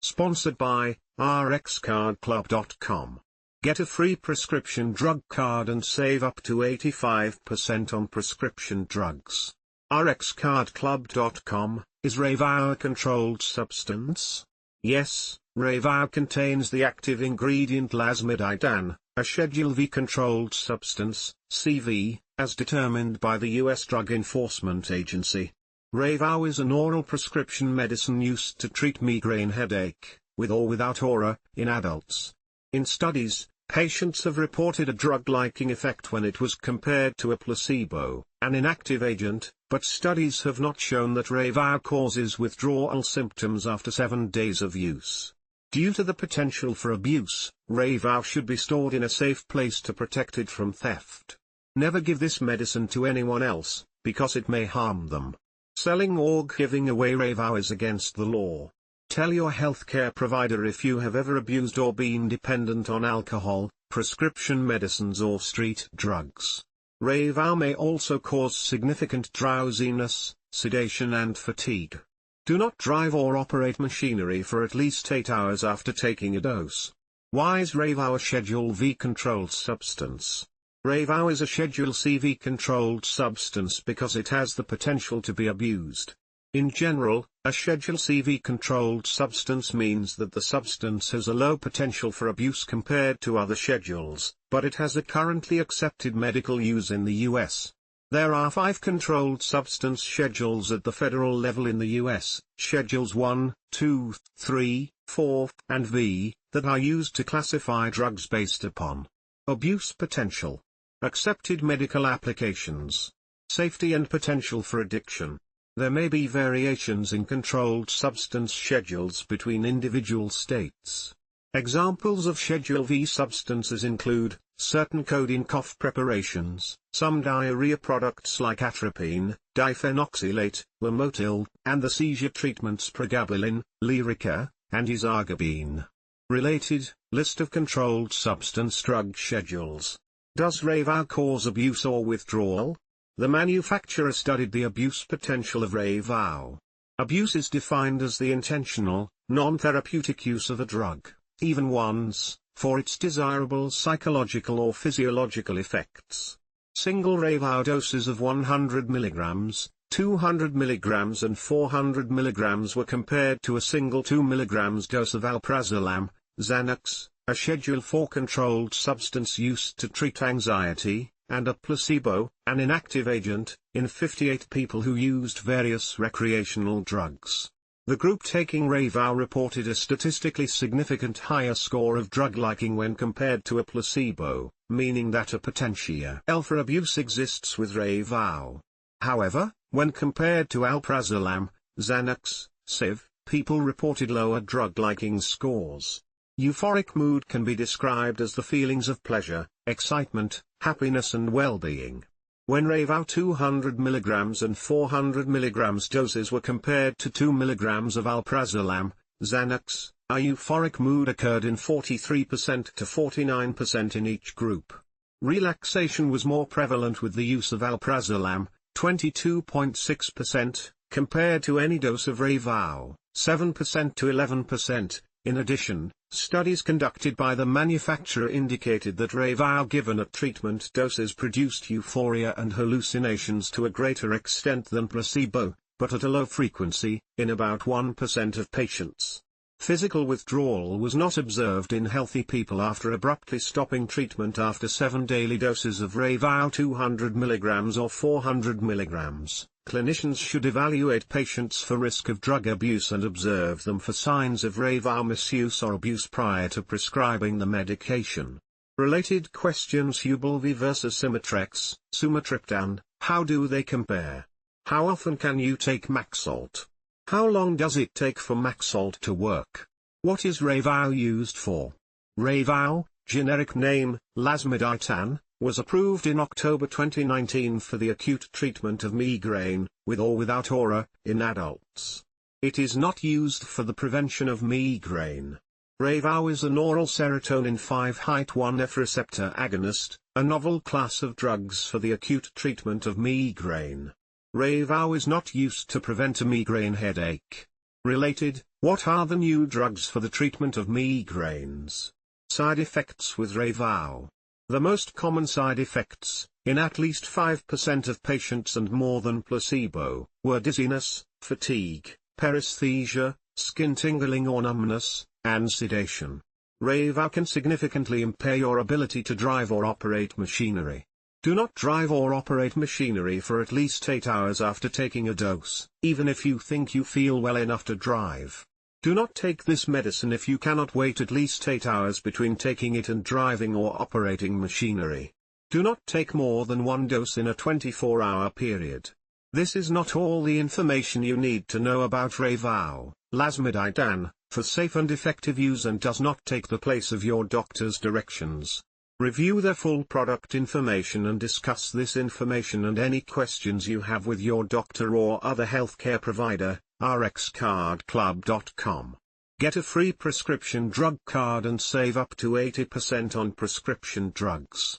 Sponsored by RxCardClub.com. Get a free prescription drug card and save up to 85% on prescription drugs. RxCardClub.com, is Reyvow a controlled substance? Yes, Reyvow contains the active ingredient lasmiditan, a Schedule V Controlled Substance, CV, as determined by the U.S. Drug Enforcement Agency. Reyvow is an oral prescription medicine used to treat migraine headache, with or without aura, in adults. In studies, patients have reported a drug-liking effect when it was compared to a placebo, an inactive agent, but studies have not shown that Reyvow causes withdrawal symptoms after 7 days of use. Due to the potential for abuse, Reyvow should be stored in a safe place to protect it from theft. Never give this medicine to anyone else, because it may harm them. Selling or giving away Reyvow is against the law. Tell your healthcare provider if you have ever abused or been dependent on alcohol, prescription medicines or street drugs. Reyvow may also cause significant drowsiness, sedation and fatigue. Do not drive or operate machinery for at least 8 hours after taking a dose. Why is Reyvow a Schedule V controlled substance? Reyvow is a Schedule CV controlled substance because it has the potential to be abused. In general, a Schedule CV controlled substance means that the substance has a low potential for abuse compared to other schedules, but it has a currently accepted medical use in the U.S. There are 5 controlled substance schedules at the federal level in the U.S., Schedules 1, 2, 3, 4, and V, that are used to classify drugs based upon abuse potential, accepted medical applications, safety and potential for addiction. There may be variations in controlled substance schedules between individual states. Examples of Schedule V substances include certain codeine cough preparations, some diarrhea products like atropine, diphenoxylate, Lomotil, and the seizure treatments pregabalin, Lyrica, and ezogabineRelated. List of controlled substance drug schedules. Does Reyvow cause abuse or withdrawal? The manufacturer studied the abuse potential of Reyvow. Abuse is defined as the intentional, non-therapeutic use of a drug, even once, for its desirable psychological or physiological effects. Single Reyvow doses of 100 mg, 200 mg and 400 mg were compared to a single 2 mg dose of alprazolam, Xanax, a Schedule IV controlled substance used to treat anxiety, and a placebo, an inactive agent, in 58 people who used various recreational drugs. The group taking Reyvow reported a statistically significant higher score of drug liking when compared to a placebo, meaning that a potential for abuse exists with Reyvow. However, when compared to alprazolam, Xanax CIV, people reported lower drug liking scores. Euphoric mood can be described as the feelings of pleasure, excitement, happiness and well-being. When Reyvow 200 mg and 400 mg doses were compared to 2 mg of alprazolam, Xanax, a euphoric mood occurred in 43% to 49% in each group. Relaxation was more prevalent with the use of alprazolam, 22.6%, compared to any dose of Reyvow, 7% to 11%. In addition, studies conducted by the manufacturer indicated that Reyvow given at treatment doses produced euphoria and hallucinations to a greater extent than placebo, but at a low frequency, in about 1% of patients. Physical withdrawal was not observed in healthy people after abruptly stopping treatment after 7 daily doses of Reyvow 200 mg or 400 mg. Clinicians should evaluate patients for risk of drug abuse and observe them for signs of Reyvow misuse or abuse prior to prescribing the medication. Related questions: Hubalvi versus Simitrex, sumatriptan, how do they compare? How often can you take Maxalt? How long does it take for Maxalt to work? What is Reyvow used for? Reyvow, generic name, lasmiditan, was approved in October 2019 for the acute treatment of migraine, with or without aura, in adults. It is not used for the prevention of migraine. Reyvow is an oral serotonin 5-HT1F receptor agonist, a novel class of drugs for the acute treatment of migraine. Reyvow is not used to prevent a migraine headache. Related, What are the new drugs for the treatment of migraines? Side effects with Reyvow. The most common side effects, in at least 5% of patients and more than placebo, were dizziness, fatigue, paresthesia, skin tingling or numbness, and sedation. Reyvow can significantly impair your ability to drive or operate machinery. Do not drive or operate machinery for at least 8 hours after taking a dose, even if you think you feel well enough to drive. Do not take this medicine if you cannot wait at least 8 hours between taking it and driving or operating machinery. Do not take more than one dose in a 24-hour period. This is not all the information you need to know about Reyvow, lasmiditan, for safe and effective use and does not take the place of your doctor's directions. Review their full product information and discuss this information and any questions you have with your doctor or other healthcare provider. rxcardclub.com. Get a free prescription drug card and save up to 80% on prescription drugs.